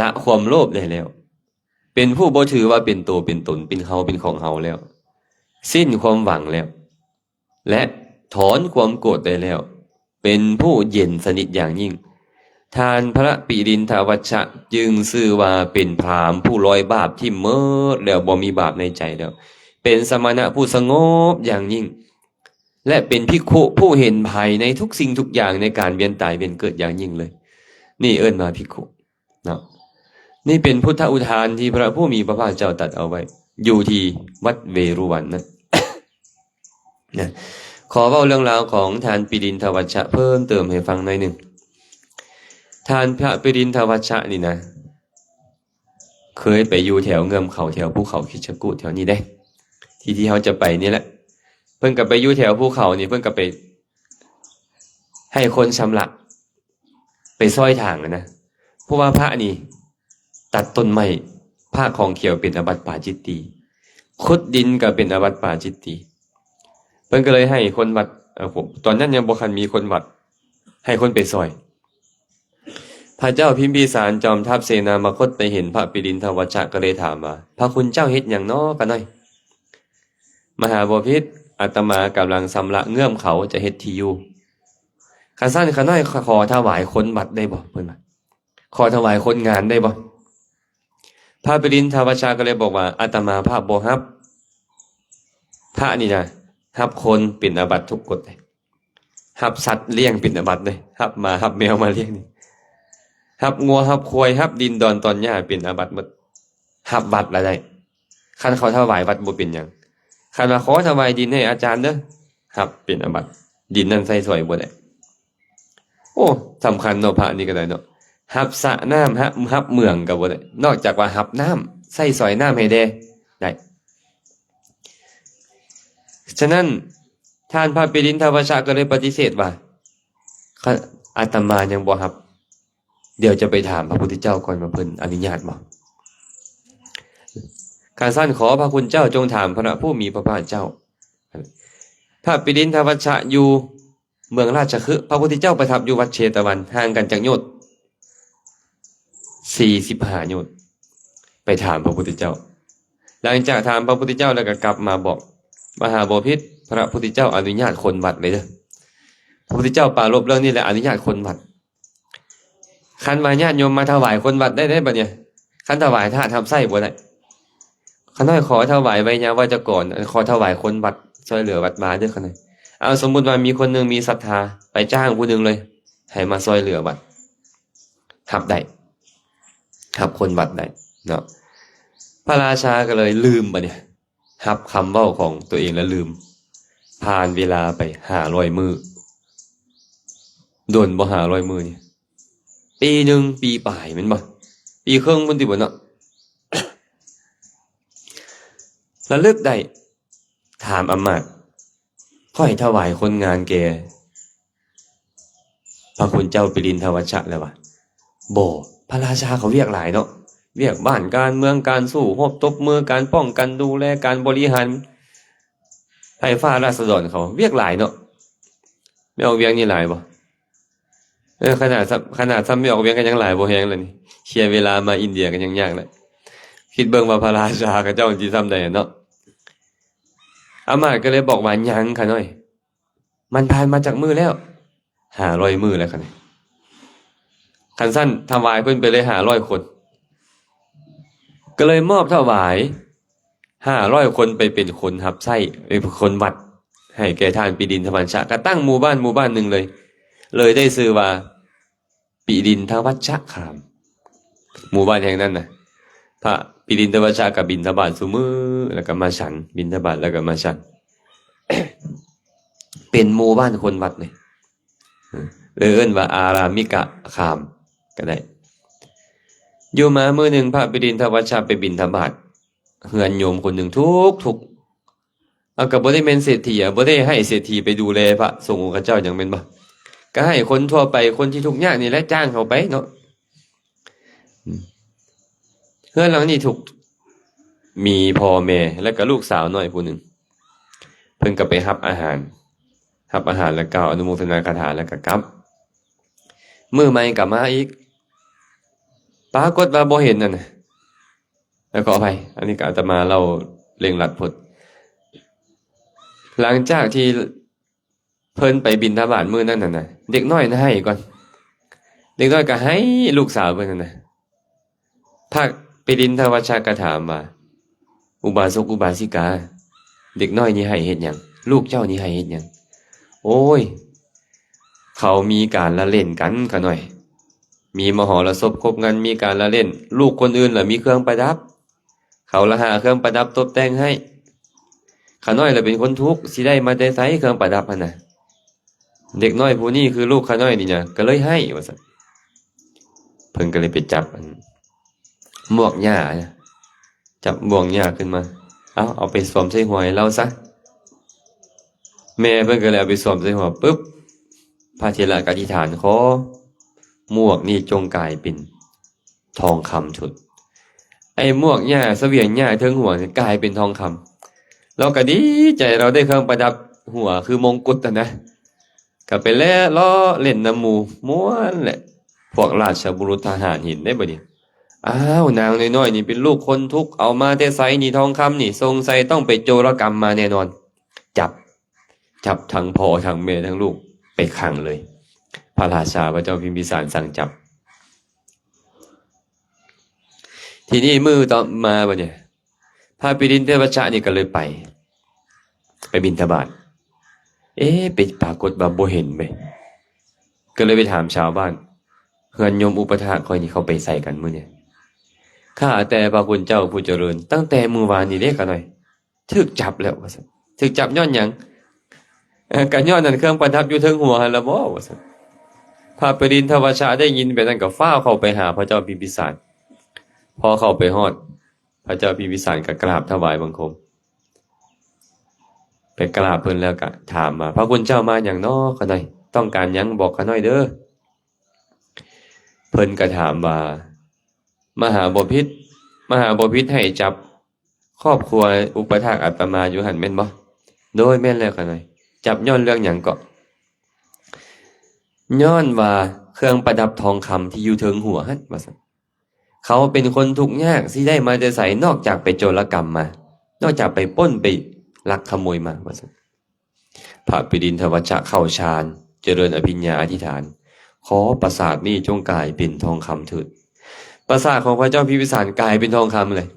ละความโลภได้แล้วเป็นผู้บ่ถือว่าเป็นตัวเป็นตนเป็นเขาเป็นของเฮาแล้วสิ้นความหวังแล้วและถอนความโกรธได้แล้วเป็นผู้เย็นสนิทอย่างยิ่งทานพระปิรินทวัชชะจึงชื่อว่าเป็นพราหมณ์ผู้ลอยบาปที่เมิดแล้วบ่มีบาปในใจแล้วเป็นสมณะผู้สงบอย่างยิ่งและเป็นภิกขุผู้เห็นภัยในทุกสิ่งทุกอย่างในการเวียนตายเวียนเกิดอย่างยิ่งเลยนี่เอิ้นมาภิกขุเนาะนี่เป็นพุทธอุทานที่พระผู้มีพระภาคเจ้าตรัสเอาไว้อยู่ที่วัดเวรุวันนั้น นะขอเล่าเรื่องราวของทานปิรินทวัชชะเพิ่มเติมให้ฟังหน่อยหนึ่งทานพระปิรินทวัชชะนี่นะเคยไปอยู่แถวเงื้อมเขาแถวภูเขาคิชกูฏแถวนี้ได้ที่เขาจะไปนี่แหละเพิ่นกับไปอยู่แถวภูเขานี่เพิ่นกับไปให้คนชำระไปซอยทางนะเพราะว่าพระนี่ตัดต้นไม้ผ้าของเขียวเป็นอาบัติปาจิตตีขุดดินก็เป็นอาบัติปาจิตตีเพิ่นก็เลยให้คนวัดผมตอนนั้นยังบ่คันมีคนวัดให้คนไปซอยพระเจ้าพิมพิสารจอมทัพเสนามคตไปเห็นพระปิรินทวัชชะก็เลยถามว่าพระคุณเจ้าเฮ็ดหยังน้อกันหน่อยมหาบพิตรอาตมากำลังสำระเงื่อมเขาจะเฮ็ดที่อยู่ข้าสั้นข้าน้อยขอถวายคนวัดได้บ่เพิ่นว่าขอถวายคนงานได้บ่พระปิรินทวัชชะก็เลยบอกว่าอาตมาพระบ่รับพระนี่นะรับคนเป็นอาบัติทุกกฎเลยรับสัตว์เลี้ยงเป็นอาบัติเลยรับหมารับแมวมาเลี้ยงนี่รับงัวรับควายรับดินดอนตอนหญ้าเป็นอาบัติหมดรับบัตรละได้คันเขาถวายวัดบ่เป็นหยังคันว่าขอถวายดินให้อาจารย์เด้อรับเป็นอาบัติดินนั้นใส่สวยบ่ได้โอ้สำคัญเนาะพระนี่ก็ได้เนาะรับสระน้ำรับเมืองก็บ่ได้นอกจากว่ารับน้ำใส่สอยน้ำให้ได้ฉะนั้นท่านพระปิรินทวัชชะก็เลยปฏิเสธว่าอาตมายังบ่รับเดี๋ยวจะไปถามพระพุทธเจ้าก่อนว่าเพิ่นอนุญาตบ่ข้าสั้นขอพระคุณเจ้าจงถามพระผู้มีพระภาคเจ้าพระปิรินทวัชชะอยู่เมืองราชคฤห์พระพุทธเจ้าประทับอยู่วัดเชตวันห่างกันจากโยชน์45โยชน์ไปถามพระพุทธเจ้าหลังจากถามพระพุทธเจ้าแล้วก็กลับมาบอกมหาบพิตรพระพุทธเจ้าอนุญาตคนวัดเลยเด้อพระพุทธเจ้าปรารภเรื่องนี้แหละอนุญาตคนวัดคันว่าญาติโยมมาถวายคนวัดได้บัดเนี่ยคันถวายถ้าทำไส้บ่ได้คันน้อยขอถวายไว้ยาว่าจะก่อนขอถวายคนวัดช่วยเหลือวัดมาเด้อคันน้อยเอาสมมุติว่ามีคนนึงมีศรัทธาไปจ้างผู้นึงเลยให้มาช่วยเหลือวัดทับได้ทับคนวัดได้เนาะพระราชาก็เลยลืมบัดเนี่ยทับคำเว้าของตัวเองแล้วลืมผ่านเวลาไป500มื้อโดนบ่500มื้อนี่ปีหนึ่งปีปลายแม่นบ่ปีครึ่งพุ่นติบ่เนาะ ระลึกได้ถามอำมาตย์ขอให้ถวายคนงานแกพระคุณเจ้าปิรินทวัชชะแล้ววะบ่พระราชาเขาเรียกหลายเนาะเรียกบ้านการเมืองการสู้รบตบมือการป้องกันดูแลการบริหารไฟฟ้าราษฎรเขาเรียกหลายเนาะไม่ออกเวียงนี่หลายบ่ขนาดซ้ำไม่ออกเวียงกันยังหลายบ่แฮงเลยนี่เคลียร์เวลามาอินเดียกันยังยากเลยคิดเบิ่งว่าพระราชากับเจ้าสิซ้ำได้เนาะอามาตย์ก็เลยบอกว่ายังค่ะน้อยมันผ่านมาจากมือแล้ว500มื้อแล้วค่ะ คันสั้นถวายเพิ่นไปเลย500คนก็เลยมอบถวาย500คนไปเป็นคนรับใช้เป็นคนวัดให้แก่ทานปีดินทวัชชะก็ตั้งหมู่บ้านหนึ่งเลยได้ชื่อว่าปีดินทวัชชะคามหมู่บ้านแห่งนั้นน่ะพระปีดินทวัชชะก็บิณฑบาตซุมื้อแล้วก็มาฉันบิณฑบาตแล้วก็มาฉัน เป็นหมู่บ้านคนวัดเลยเลยเอิ้นว่าอารามิกะคามก็ได้อยู่มามื้อหนึ่งพระปิดินทวัชชะไปบิณฑบาตเฮือนโยมคนหนึ่งทุกเอาก็บ่ได้แม่นเศรษฐีบ่ได้ให้เศรษฐีไปดูแลพระสงฆ์องค์เจ้าหยังแม่นบ่ก็ให้คนทั่วไปคนที่ทุกข์ยากนี่แหละจ้างเขาไปเนาะเฮือนหลังนี้มีพ่อแม่แล้วก็ลูกสาวน้อยผู้หนึ่งเพิ่นก็ไปรับอาหารแล้วก็อนุโมทนาคาถาแล้วก็กลับมื้อใหม่กลับมาอีกปรากฏว่าบ่เห็นนั่นน่ะแล้วก็อภัยอันนี้ก็อาตมาเล่าเร่งรัดพดหลังจากที่เพิ่นไปบิณฑบาตมื้อนั้นน่ะเด็กน้อยน่ะให้ก่อนเด็กน้อยก็ให้ลูกสาวเพิ่นนั่นน่ะพระปิดินทวัชชะก็ถามว่าอุบาสกอุบาสิกาเด็กน้อยนี่ให้เฮ็ดหยังลูกเจ้านี่ให้เฮ็ดหยังโอ้ยเขามีการละเล่นกันขาหน่อยมีมหรสพคบกันมีการละเล่นลูกคนอื่นล่ะมีเครื่องประดับเขาละหาเครื่องประดับตกแต่งให้ขาน้อยล่ะเป็นคนทุกข์สิได้มาได้ใช้เครื่องประดับหั่นน่ะเด็กน้อยผู้นี้คือลูกขาน้อยนี่นะก็เลยให้ว่าซั่นเพิ่นก็เลยไปจับหมวกหญ้าจับบ่วงหญ้าขึ้นมาเอาไปสวมใส่หัวให้เราซะแม่เพิ่นก็เลยเอาไปสวมใส่หัวปึ๊บพระเถระก็อธิษฐานขอหมวกนี่จงกลายเป็นทองคำชุดไอ้หมวกหญ้าเสวียงหญ้าเทิงหัวกลายเป็นทองคำเราก็ดีใจเราได้เครื่องประดับหัวคือมงกุฎนะก็ไปแล้วล้อเล่นน้ำหมู่ม่วนแหละพวกราชบุรุษทหารเห็นได้บ่นี่นางน้อยๆนี่เป็นลูกคนทุกข์เอามาแต่ไสนี่ทองคำนี่สงสัยต้องไปโจรกรรมมาแน่นอนจับทั้งพ่อทั้งแม่ทั้งลูกไปขังเลยพระราชาพระเจ้าพิมพิสารสั่งจับทีนี้มือต่อมาบ่เนี่ยพระปิดินทวัชชะนี่ก็เลยไปบิณฑบาตไปปรากฏว่าบ่เห็นไปก็เลยไปถามชาวบ้านเฮือนโยมอุปถากคอยนี่เขาไปใส่กันมื้อเนี่ยข้าแต่พระคุณเจ้าผู้เจริญตั้งแต่มื้อวานนี้เด้กันหน่อยถูกจับแล้วว่าซั่นถูกจับย้อนหยังก็ย้อนนั่นเครื่องประดับอยู่เทิงหัวหั่นล่ะบ่ว่าซั่นพระปิดินทวัชชะได้ยินแบบนั้นก็ฟ้าวเข้าไปหาพระเจ้าพิมพิสารพอเข้าไปฮอดพระเจ้าพิมพิสารก็กราบถวายบังคมไปกราบเพิ่นแล้วก็ถามว่าพระคุณเจ้ามาหยังน้อขะหน่อยต้องการหยังบอกขะหน่อยเด้อเพิ่นก็ถามว่ามหาบพิตรให้จับครอบครัวอุปถากอาตมาอยู่หั่นแม่นบ่โดยแม่นแล้วขะหน่อยจับย้อนเรื่องหยังก็ย้อนว่าเครื่องประดับทองคำที่อยู่เทิงหัวหั่นว่าซั่นเขาเป็นคนทุกข์ยากสิได้มาแต่ไสนอกจากไปโจรกรรมมานอกจากไปปล้นไปลักขโมยมาว่าซั่นพระปิดินทวัชชะเข้าฌานเจริญอภิญญาอธิษฐานขอปราสาทนี้จงกลายเป็นทองคำเถิดปราสาทของพระเจ้าพิมพิสารกลายเป็นทองคำเลย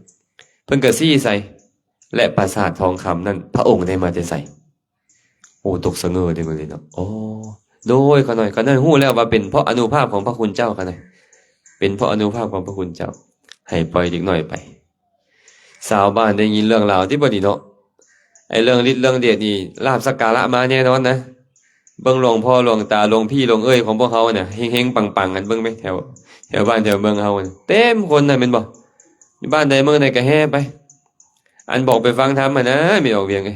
เพิ่นก็ซี่ใส่และปราสาททองคำนั้นพระองค์ได้มาแต่ใส่โอ้ตกสะเงอได้มื้อนี้เนาะโอ้โดยขะหน่อยก็ได้ฮู้แล้วว่าเป็นเพราะอานุภาพของพระคุณเจ้าขะหน่อยเป็นเพราะอานุภาพของพระคุณเจ้าให้ปล่อยเด็กน้อยไปชาวบ้านได้ยินเรื่องราวที่บ่ดีเนาะไอ้เรื่องฤทธิ์เรื่องเดชนี่ลาภสักการะมาแน่นอนนะเบิ่งหลวงพ่อหลวงตาหลวงพี่หลวงเอ้ยของพวกเขาเนี่ยเฮงๆปังๆกันเบิ่งไหมแถวบ้านแถวเมืองเฮาเต็มคนน่ะแม่นบ่อยู่บ้านใดเมืองใดก็แห่ไปอันบอกไปฟังธรรมนะไม่ออกเวียงไง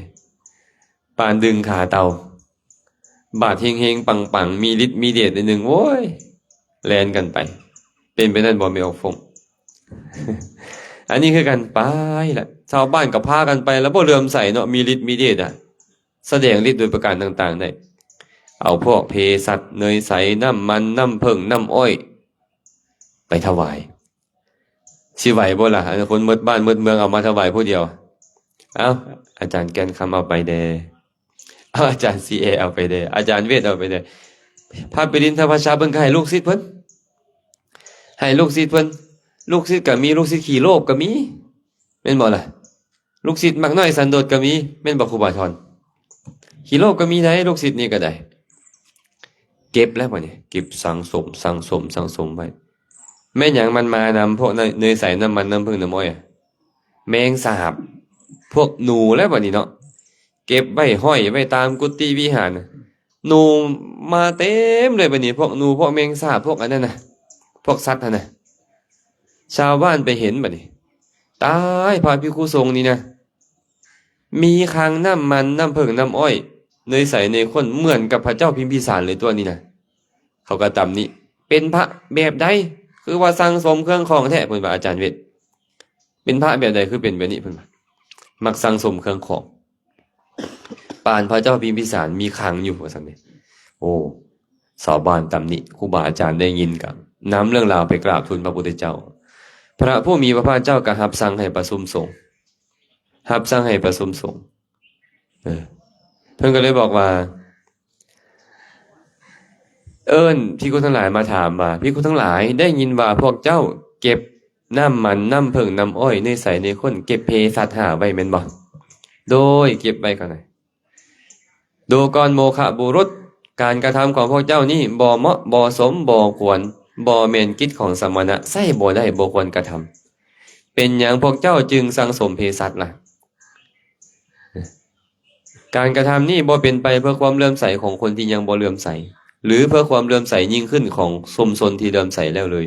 ปานดึงขาเต่าบาดเฮงๆปังๆมีฤทธิ์มีเดชนึงโว้ยแล่นกันไปเป็นไปนั่นบ่ไม่ออกฟง อันนี้คือกันไปแหละชาวบ้านก็พากันไปแล้วบ่เลื่อมใสเนาะมีฤทธิ์มีเดชแสดงฤทธิ์โดยประการต่างๆได้เอาพวกเภสัชเนยใสน้ำมันน้ำผึ้งน้ำอ้อยไปถวายสิไหวบ่ล่ะคนหมดบ้านหมดเมืองเอามาถวายผู้เดียวอาจารย์แกนคำเอาไปเด้อาจารย์ซีเอเอาไปเด้อาจารย์เวทเอาไปเด้พระปิดินทวัชชะเพิ่นก็ให้ลูกศิษย์เพิ่น ให้ลูกศิษย์เพิ่นลูกศิษย์ก็มีลูกศิษย์ขี้โลภก็มีแม่นบ่ล่ะลูกศิษย์มักน้อยสันโดษก็มีแม่นบ่ครูบาทอนขี้โลภก็มีได้ลูกศิษย์นี่ก็ได้เก็บแล้วบ่เนี่ยเก็บสังสมไว้แม่นหยังมันมานำพวกเนยใสน้ำมันน้ำผึ้งน้ำอ้อยแมงสาบพวกหนูแล้วบ่นี่เนาะเก็บไว้ห้อยไว้ตามกุฏิวิหารหนูมาเต็มเลยบัดนี้พวกหนูพวกแมงสาบพวกอันนั้นน่ะพวกสัตว์นั่นน่ะชาวบ้านไปเห็นบัดนี้ตายพระภิกขุสงฆ์นี่นะมีคางน้ำมันน้ำผึ้งน้ำอ้อยเนยใสเนยข้นเหมือนกับพระเจ้าพิมพิสารเลยตัวนี้นะเขาก็ตำนี้เป็นพระแบบใดคือว่าสั่งสมเครื่องของแท้เพิ่นว่าอาจารย์เวทเป็นพระแบบใดคือเป็นแบบนี้เพิ่นว่ามักสั่งสมเครื่องของปานพระเจ้าพิมพิสารมีคลังอยู่ว่าซั่นนี่โอ้ชาวบ้านตำนี้ครูบาอาจารย์ได้ยินกับนำเรื่องราวไปกราบทูลพระพุทธเจ้าพระผู้มีพระภาคเจ้าก็รับสั่งให้ประชุมสงฆ์รับสั่งให้ประชุมสงฆ์เพิ่นก็เลยบอกว่าภิกขุทั้งหลายมาถามว่าภิกขุทั้งหลายได้ยินว่าพวกเจ้าเก็บน้ำมันน้ำผึ้งน้ำอ้อยเนยใสเนยข้นเก็บเพสัตหาไว้แม่นบ่โดยเก็บไว้ก่อนหน่อยดูก่อนโมฆะบุรุษการกระทำของพวกเจ้านี่บ่เหมาะบ่สมบ่ควรบ่แม่นกิจของสมณะใช่บ่ได้บ่ควรกระทำเป็นหยังพวกเจ้าจึงสังสมเพสัตล่ะการกระทำนี่บ่เป็นไปเพื่อความเลื่อมใสของคนที่ยังบ่เลื่อมใสหรือเพื่อความเลื่อมใสยิ่งขึ้นของชุมชนที่เลื่อมใสแล้วเลย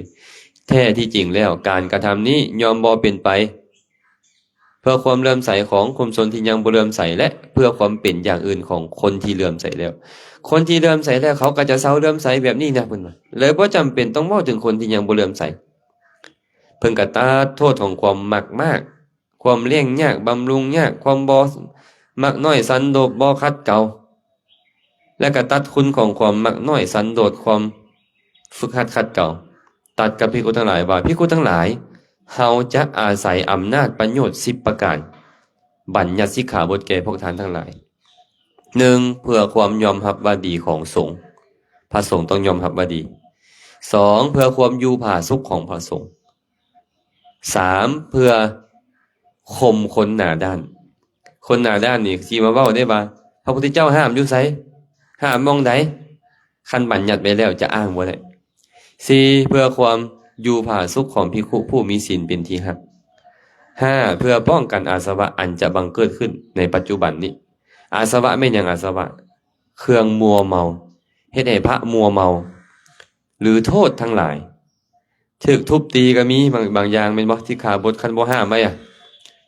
แท้ที่จริงแล้วการกระทำนี้ยอมบ่เป็นไปเพื่อความเลื่อมใสของชุมชนที่ยังบ่เลื่อมใสและเพื่อความเป็นอย่างอื่นของคนที่เลื่อมใสแล้วคนที่เลื่อมใสแล้วเขาก็จะเซาเลื่อมใสแบบนี้นะเพิ่นว่าเลยบ่จำเป็นต้องเว้าถึงคนที่ยังบ่เลื่อมใสเพิ่นก็ตัดโทษของความมักมากความเลี้ยงยากบำรุงยากความบ่มักน้อยสันโดษบ่ขัดเกลาและก็ตัดคุณของความมักน้อยสันโดษความฝึกหัดขัดเกลาตัดกับภิกขุทั้งหลายว่าภิกขุทั้งหลายเฮาจะอาศัยอำนาจประโยชน์10ประการบัญญัติสิกขาบทแก่พวกท่านทั้งหลาย 1. เพื่อความยอมรับว่าดีของสงฆ์พระสงฆ์ต้องยอมรับว่าดี 2. เพื่อความอยู่ผาสุกของพระสงฆ์ 3. เพื่อข่มคนหน้าด้านคนหน้าด้านนี่สิมาเว้าได้ว่าพระพุทธเจ้าห้ามอยู่ไสห้ามมองใดคันบัญญัติไว้แล้วจะอ้างบ่ได้ 4. เพื่อความอยู่ผาสุกของภิกขุผู้มีศีลเป็นที่ฮัก 5. เพื่อป้องกันอาสวะอันจะบังเกิดขึ้นในปัจจุบันนี้อาสวะแม่นหยังอาสวะเครื่องมัวเมาเฮ็ดให้พระมัวเมาหรือโทษทั้งหลายถูกทุบตีก็มีบางอย่างแม่นบ่ที่ขาบทคันบ่ห้ามไว้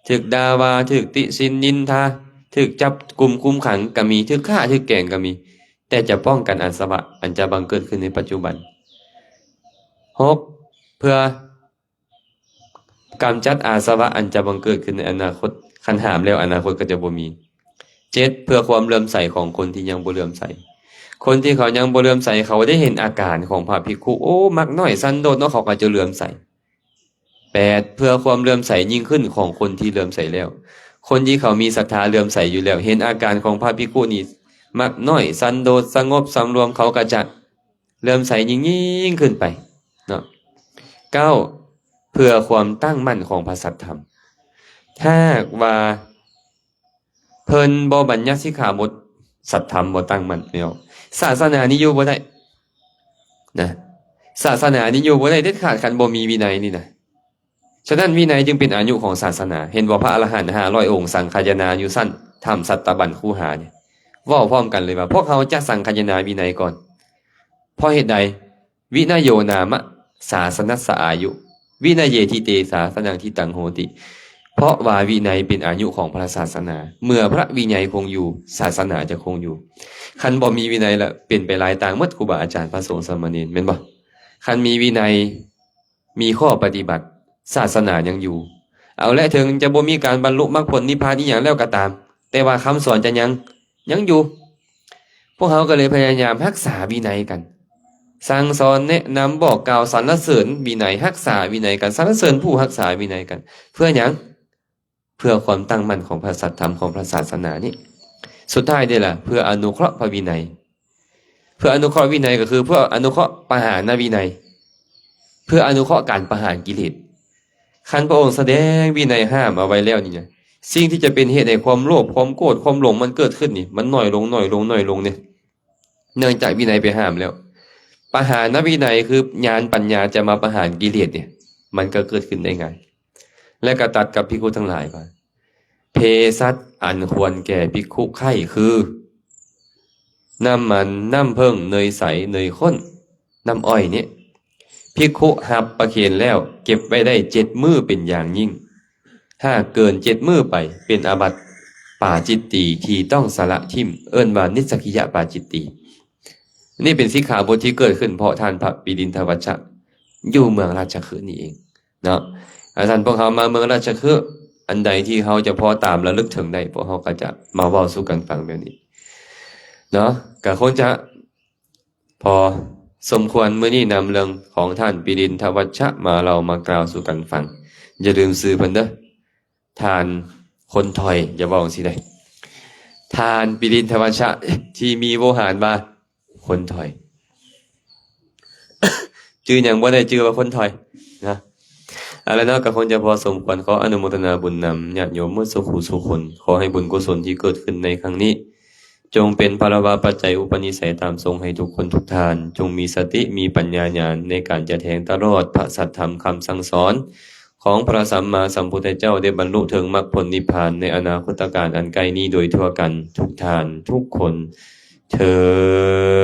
ถูกด่าว่าถูกติฉินนินทาถูกจับกุมคุมขังก็มีถูกฆ่าถูกแกล้งก็มีแต่จะป้องกันอาสวะอันจะบังเกิดขึ้นในปัจจุบัน 6. เพื่อกำจัดอาสวะอันจะบังเกิดขึ้นในอนาคตคันห้ามแล้วอนาคตก็จะบ่มี 7. เพื่อความเลื่อมใสของคนที่ยังบ่เลื่อมใสคนที่เขายังบ่เลื่อมใสเขาได้เห็นอาการของพระภิกขุโอ้มักน้อยสันโดษเนาะเขาก็จะเลื่อมใส 8. เพื่อความเลื่อมใสยิ่งขึ้นของคนที่เลื่อมใสแล้วคนที่เขามีศรัทธาเลื่อมใสอยู่แล้วเห็นอาการของพระภิกขุนี้มักน้อยสันโดษสงบสำรวมเขาก็จะเลื่อมใสยิ่งขึ้นไปเนาะ 9. เพื่อความตั้งมั่นของพระสัทธรรมถ้าว่าเพิ่นบ่บัญญัติสิกขาบทสัทธรรมบ่ตั้งมั่นแนวศาสนานี้อยู่บ่ได้นะศาสนานี้อยู่บ่ได้เด็ดขาดคันบ่มีวินัยนี่นะฉะนั้นวินัยจึงเป็นอายุของศาสนาเห็นว่าพระอรหันต์500องค์สังฆายนาอยู่สั้นทำสัตตบัญคูหาเนี่ยเว้าพร้อมกันเลยว่าพวกเขาจะสังฆายนาวินัยก่อนเพราะเหตุใดวินัยโยนามะศาสนัสสะอายุวินัยเยทิเตศาสนังทิตังโหติเพราะว่าวินัยเป็นอายุของพระศาสนาเมื่อพระวินัยคงอยู่ศาสนาจะคงอยู่คันบ่มีวินัยละเป็นไปหลายต่างหมดครูบาอาจารย์พระสงฆ์สามเณรแม่นบ่คันมีวินัยมีข้อปฏิบัติศาสนายังอยู่เอาและถึงจะบ่มีการบรรลุมรรคผลนิพพานอีหยังแล้วก็ตามแต่ว่าคำสอนจะยังอยู่พวกเขาก็เลยพยายามรักษาวินัยกันสั่งสอนแนะนำบอกกล่าวสรรเสริญวินัยรักษาวินัยกันสรรเสริญผู้รักษาวินัยกันเพื่อหยังเพื่อความตั้งมั่นของพระสัทธรรมของพระศาสนานี่สุดท้ายได้ล่ะเพื่ออนุเคราะห์พระวินัยเพื่ออนุเคราะห์วินัยก็คือเพื่ออนุเคราะห์ปหานวินัย เพื่ออนุเคราะห์การประหารกิเลสคันพระองค์แสดงวินัยห้ามเอาไว้แล้วนี่นะสิ่งที่จะเป็นเหตุให้ความโลภความโกรธความหลงมันเกิดขึ้นนี่มันน้อยลงเนี่ยเนื่องจากวินัยไปห้ามแล้วประหารวินัยคือญาณปัญญาจะมาประหารกิเลสเนี่ยมันก็เกิดขึ้นได้ง่ายและก็ตัดกับภิกขุทั้งหลายว่าเภสัชอันควรแก่ภิกขุไข่คือน้ำมันน้ำเพิ่งเนยใสเนยข้นน้ำอ้อยเนี่ยภิกขุหับประเคนแล้วเก็บไว้ได้7 มื้อเป็นอย่างยิ่งถ้าเกิน7 มื้อไปเป็นอาบัติปาจิตตีที่ต้องสละทิมเอิ้นว่านิสสกิยะปาจิตตีนี่เป็นสิกขาบทที่เกิดขึ้นเพราะท่านพระปิดินทวัชชะอยู่เมืองราชคฤห์นี่เองเนาะท่านพวกเขามาเมืองราชคฤห์อันใดที่เขาจะพอตามระลึกถึงได้พวกเขาก็จะมาเว้าสู่กันฟังแบบนี้เนาะก็คงจะพอสมควรมื้อนี้นำเรื่องของท่านปิดินทวัชชะมาเรามากล่าวสู่กันฟังอย่าลืมซื้อเพิ่นเด้อทานคนถอยอย่าเว้าจังซี่ได้ทานปิดินทวัชชะที่มีโวหารว่าคนถอย ชื่อหยังบ่ได้ชื่อว่าคนถอยนะอะไรเนาะก็คงจะพอสมควรขออนุโมทนาบุญนำญาติโยมมื้อสุขสุขคนขอให้บุญกุศลที่เกิดขึ้นในครั้งนี้จงเป็นภารวะปัจจัยอุปนิสัยตามทรงให้ทุกคนทุกท่านจงมีสติมีปัญญาญาณในการจะแทงตลอดพระสัทธรรมคำสั่งสอนของพระสัมมาสัมพุทธเจ้าได้บรรลุถึงมรรคผลนิพพานในอนาคตการอันใกล้นี้โดยทั่วกันทุกท่านทุกคนเทอ